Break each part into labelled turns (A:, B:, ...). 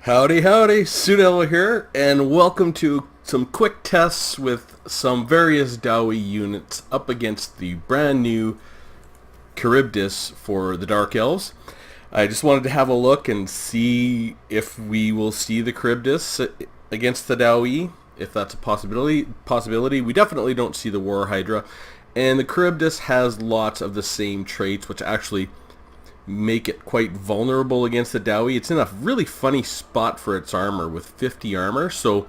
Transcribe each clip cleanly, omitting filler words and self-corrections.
A: Howdy, howdy, Sudel here, and welcome to some quick tests with some various Dowie units up against the brand new Kharibdyss for the Dark Elves. I just wanted to have a look and see if we will see the Kharibdyss against the Dowie, if that's a possibility. We definitely don't see the War Hydra, and the Kharibdyss has lots of the same traits, which actually make it quite vulnerable against the Dowie. It's in a really funny spot for its armor with 50 armor, so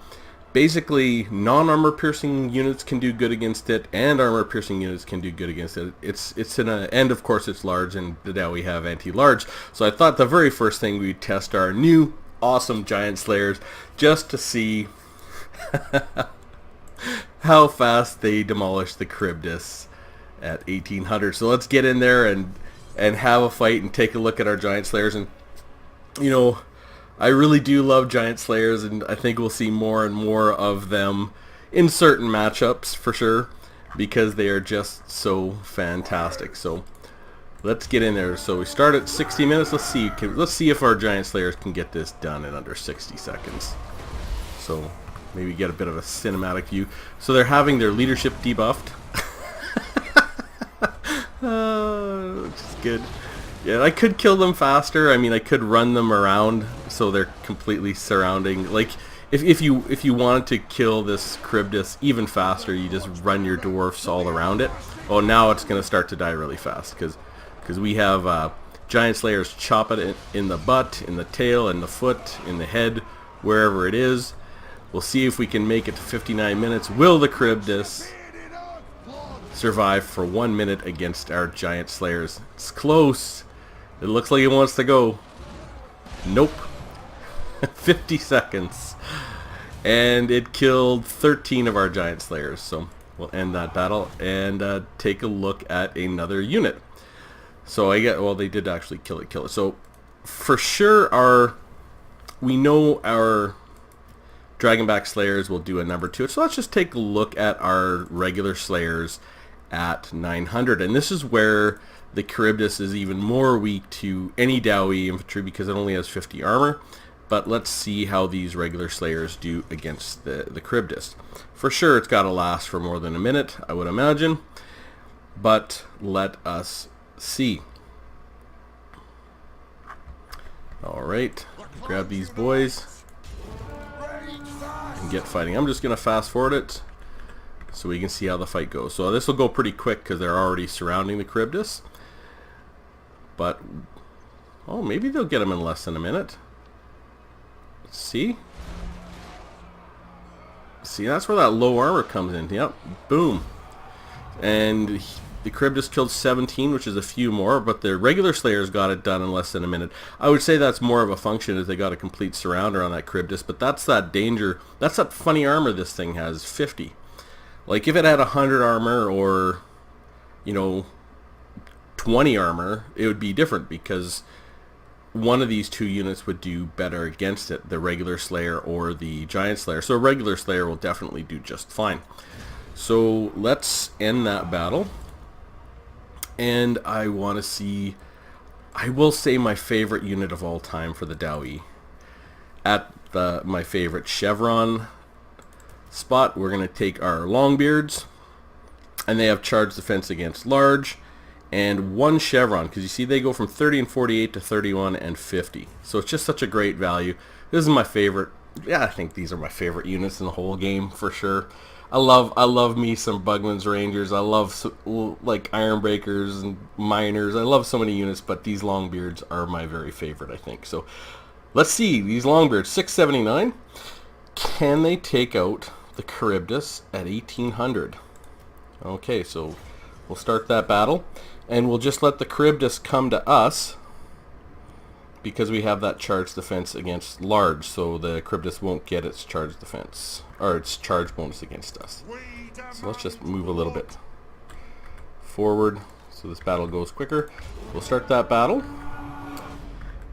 A: basically non-armor piercing units can do good against it, and armor piercing units can do good against it. It's in a, and of course it's large, and the Dowie have anti-large, so I thought the very first thing we'd test our new awesome Giant Slayers just to see how fast they demolish the Kharibdyss at 1800. So let's get in there and have a fight and take a look at our Giant Slayers. And you know, I really do love Giant Slayers, and I think we'll see more and more of them in certain matchups for sure, because they are just so fantastic. So let's get in there. So we start at 60 minutes. Let's see if our Giant Slayers can get this done in under 60 seconds. So maybe get a bit of a cinematic view. So they're having their leadership debuffed. Which is good. Yeah, I could kill them faster. I mean, I could run them around so they're completely surrounding. Like, if you wanted to kill this Kharibdyss even faster, you just run your Dwarfs all around it. Oh, now it's going to start to die really fast because we have Giant Slayers chop it in the butt, in the tail, in the foot, in the head, wherever it is. We'll see if we can make it to 59 minutes. Will the Kharibdyss survive for 1 minute against our Giant Slayers? It's close. It looks like it wants to go. Nope. 50 seconds. And it killed 13 of our Giant Slayers. So we'll end that battle and take a look at another unit. So well, they did actually kill it. So for sure we know our Dragonback Slayers will do a number 2. So let's just take a look at our regular Slayers at 900, and this is where the Kharibdyss is even more weak to any Dowie infantry because it only has 50 armor. But let's see how these regular Slayers do against the Kharibdyss. For sure it's got to last for more than a minute, I would imagine, but let us see. Alright, grab these boys and get fighting. I'm just going to fast forward it so we can see how the fight goes. So this will go pretty quick because they're already surrounding the Kharibdyss. But, oh, maybe they'll get them in less than a minute. Let's see. See, that's where that low armor comes in. Yep, boom. And the Kharibdyss killed 17, which is a few more, but the regular Slayers got it done in less than a minute. I would say that's more of a function as they got a complete surrounder on that Kharibdyss, but that's that danger. That's that funny armor this thing has, 50. Like, if it had 100 armor or, you know, 20 armor, it would be different because one of these two units would do better against it, the regular Slayer or the Giant Slayer. So a regular Slayer will definitely do just fine. So let's end that battle. And I want to see, I will say my favorite unit of all time for the Dowie. At my favorite Chevron spot, we're going to take our Longbeards, and they have charge defense against large, and 1 Chevron, because you see they go from 30 and 48 to 31 and 50. So it's just such a great value. This is my favorite. Yeah, I think these are my favorite units in the whole game for sure. I love me some Bugman's Rangers. I love like Ironbreakers and Miners. I love so many units, but these Longbeards are my very favorite, I think. So let's see these Longbeards, 679. Can they take out the Kharibdyss at 1800? Okay, so we'll start that battle, and we'll just let the Kharibdyss come to us because we have that charge defense against large, so the Kharibdyss won't get its charge defense, or its charge bonus against us. So let's just move a little bit forward so this battle goes quicker. We'll start that battle.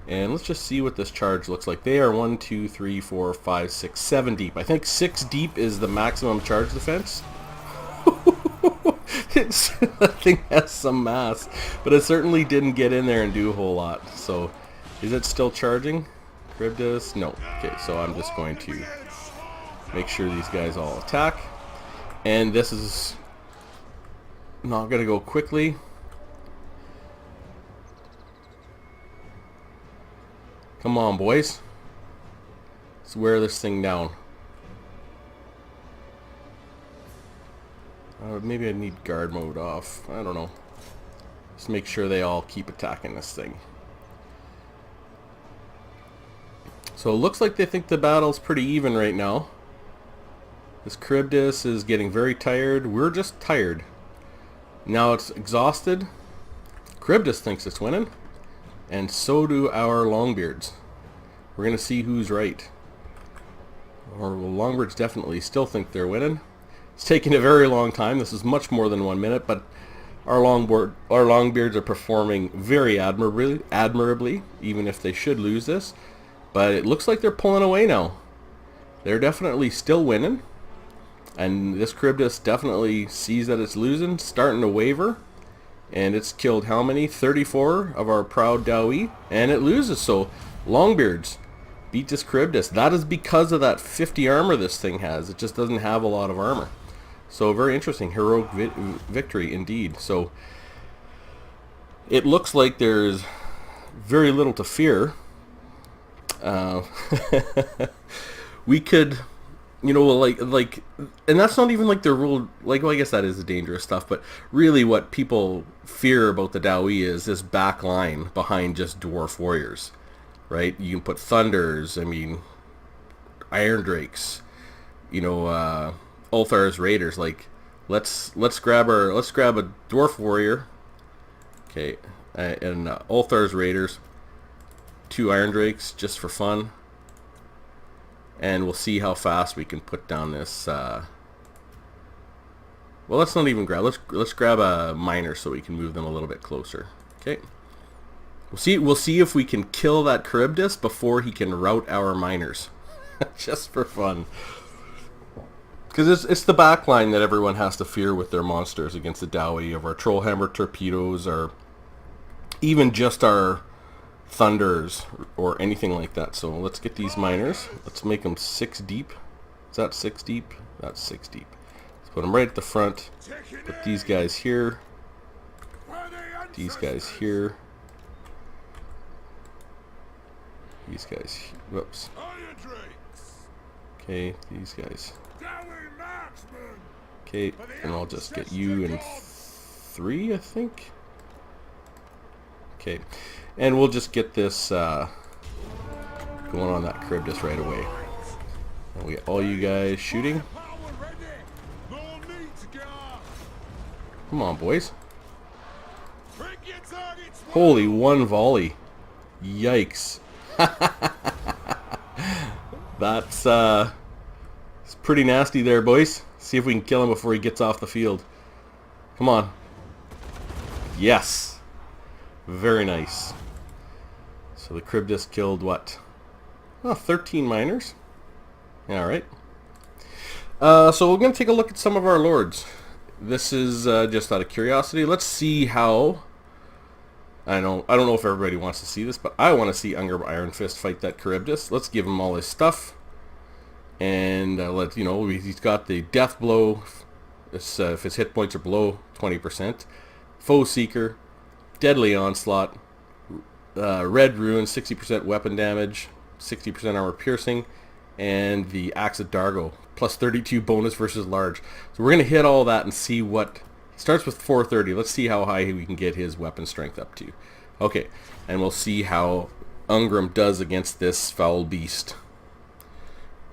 A: And let's just see what this charge looks like. They are 1, 2, 3, 4, 5, 6, 7 deep. I think 6 deep is the maximum charge defense. That thing has some mass, but it certainly didn't get in there and do a whole lot. So, is it still charging? Kharibdyss, no. Okay, so I'm just going to make sure these guys all attack. And this is not going to go quickly. Come on, boys. Let's wear this thing down. Maybe I need guard mode off. I don't know. Just make sure they all keep attacking this thing. So it looks like they think the battle's pretty even right now. This Kharibdyss is getting very tired. We're just tired. Now it's exhausted. Kharibdyss thinks it's winning. And so do our Longbeards. We're going to see who's right. Or Longbeards definitely still think they're winning. It's taking a very long time. This is much more than 1 minute, but our Longbeards are performing very admirably, even if they should lose this. But it looks like they're pulling away now. They're definitely still winning. And this Kharibdyss definitely sees that it's losing, starting to waver. And it's killed how many? 34 of our proud Dawi. And it loses, so Longbeards beat this Kharibdyss. That is because of that 50 armor this thing has. It just doesn't have a lot of armor. So very interesting. Heroic victory indeed. So it looks like there's very little to fear. We could, you know, like, and that's not even like the rule. Like, well, I guess that is the dangerous stuff. But really, what people fear about the Dawi is this back line behind just dwarf warriors, right? You can put thunders. I mean, iron drakes. You know, Ulthar's raiders. Like, let's grab a dwarf warrior. Okay, and Ulthar's raiders. 2 iron drakes just for fun. And we'll see how fast we can put down this. Well, let's not even grab. Let's grab a miner so we can move them a little bit closer. Okay. We'll see if we can kill that Kharibdyss before he can rout our miners, just for fun. Because it's the back line that everyone has to fear with their monsters against the Dawi, of our Trollhammer torpedoes, or even just our thunders or anything like that. So let's get these miners. Let's make them 6 deep. Is that 6 deep? That's 6 deep. Let's put them right at the front. Put these guys here. These guys here. These guys. Whoops. Okay, these guys. Okay, and I'll just get you in 3, I think. Okay, and we'll just get this going on that Kharibdyss right away. And we get all you guys shooting. Come on, boys. Holy, 1 volley. Yikes. That's it's pretty nasty there, boys. See if we can kill him before he gets off the field. Come on. Yes. Very nice. So the Kharibdyss killed what? Oh, 13 miners. Alright. So we're going to take a look at some of our lords. This is just out of curiosity. Let's see how... I don't know if everybody wants to see this, but I want to see Ungrim Ironfist fight that Kharibdyss. Let's give him all his stuff. And let you know, he's got the Death Blow. If his hit points are below 20%. Foe Seeker. Deadly Onslaught. Red Ruin, 60% weapon damage. 60% armor piercing. And the Axe of Dargo. Plus 32 bonus versus large. So we're going to hit all that and see what... He starts with 430. Let's see how high we can get his weapon strength up to. Okay. And we'll see how Ungrim does against this foul beast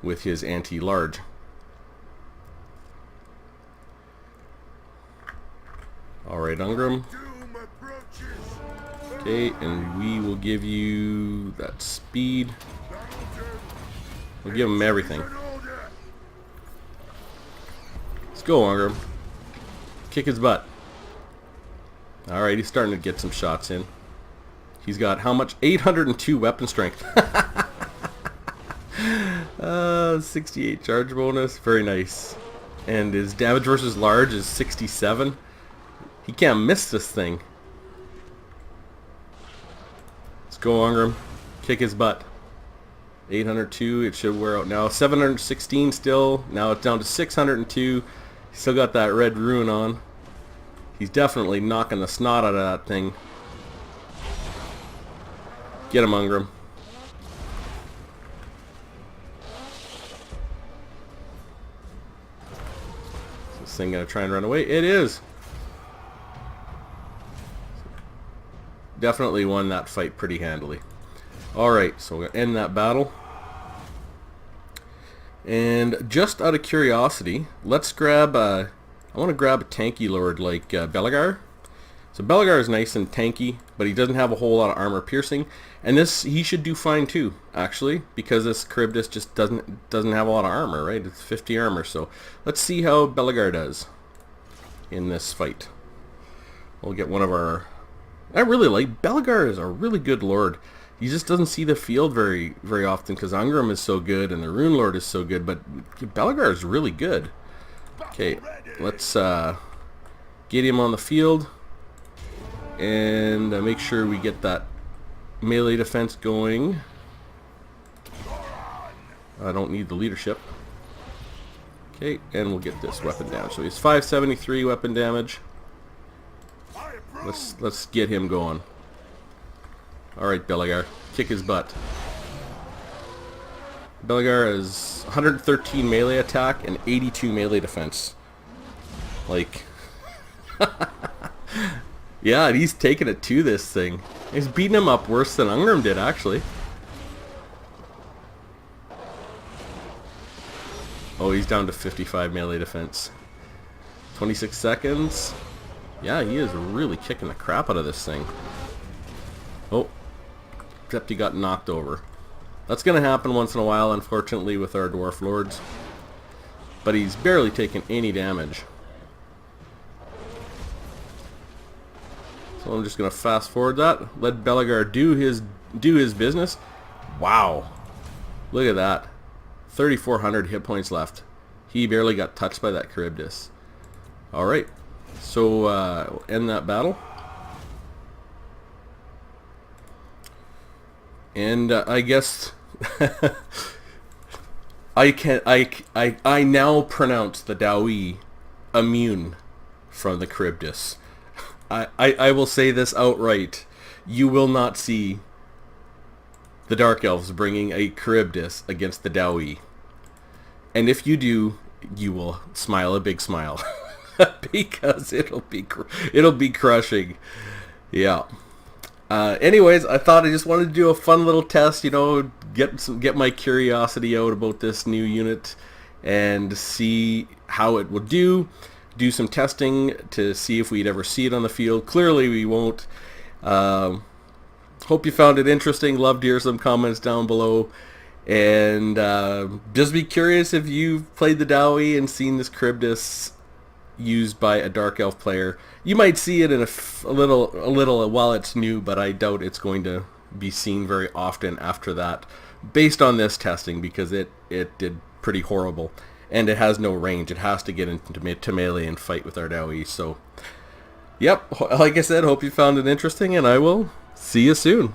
A: with his anti-large. Alright, Ungrim. Okay, and we will give you that speed. We'll give him everything. Let's go, Ungrim. Kick his butt. Alright, he's starting to get some shots in. He's got how much? 802 weapon strength. 68 charge bonus. Very nice. And his damage versus large is 67. He can't miss this thing. Let's go, Ungrim. Kick his butt. 802, it should wear out now. 716 still. Now it's down to 602. Still got that red rune on. He's definitely knocking the snot out of that thing. Get him, Ungram. Is this thing gonna try and run away? It is! Definitely won that fight pretty handily. Alright, so we're gonna end that battle. And just out of curiosity, let's grab I want to grab a tanky lord like Belegar. So Belegar is nice and tanky, but he doesn't have a whole lot of armor piercing. And this, he should do fine too, actually, because this Kharibdyss just doesn't have a lot of armor, right? It's 50 armor, so let's see how Belegar does in this fight. We'll get one of our... I really like... Belegar is a really good lord. He just doesn't see the field very often because Ungram is so good and the Rune Lord is so good, but Belegar is really good. Okay, let's get him on the field and make sure we get that melee defense going. I don't need the leadership. Okay, and we'll get this weapon damage. So he's 573 weapon damage. Let's get him going. Alright, Belegar. Kick his butt. Belegar is 113 melee attack and 82 melee defense. Like... yeah, and he's taking it to this thing. He's beating him up worse than Ungram did, actually. Oh, he's down to 55 melee defense. 26 seconds. Yeah, he is really kicking the crap out of this thing. Oh. Except he got knocked over. That's going to happen once in a while, unfortunately, with our Dwarf Lords. But he's barely taken any damage. So I'm just going to fast forward that. Let Belegar do his business. Wow. Look at that. 3,400 hit points left. He barely got touched by that Kharibdyss. Alright. So, we'll end that battle. And I guess I now pronounce the Dawi immune from the Kharibdyss. I will say this outright. You will not see the Dark Elves bringing a Kharibdyss against the Dawi. And if you do, you will smile a big smile. Because it'll be crushing. Yeah. Anyways, I thought I just wanted to do a fun little test, you know, get my curiosity out about this new unit and see how it would do some testing to see if we'd ever see it on the field. Clearly we won't. Hope you found it interesting. Love to hear some comments down below. And just be curious if you've played the Dawi and seen this Kharibdyss used by a Dark Elf player. You might see it in a little while it's new, but I doubt it's going to be seen very often after that, based on this testing, because it did pretty horrible, and it has no range. It has to get into melee and fight with our Dawi. So, yep, like I said, hope you found it interesting, and I will see you soon.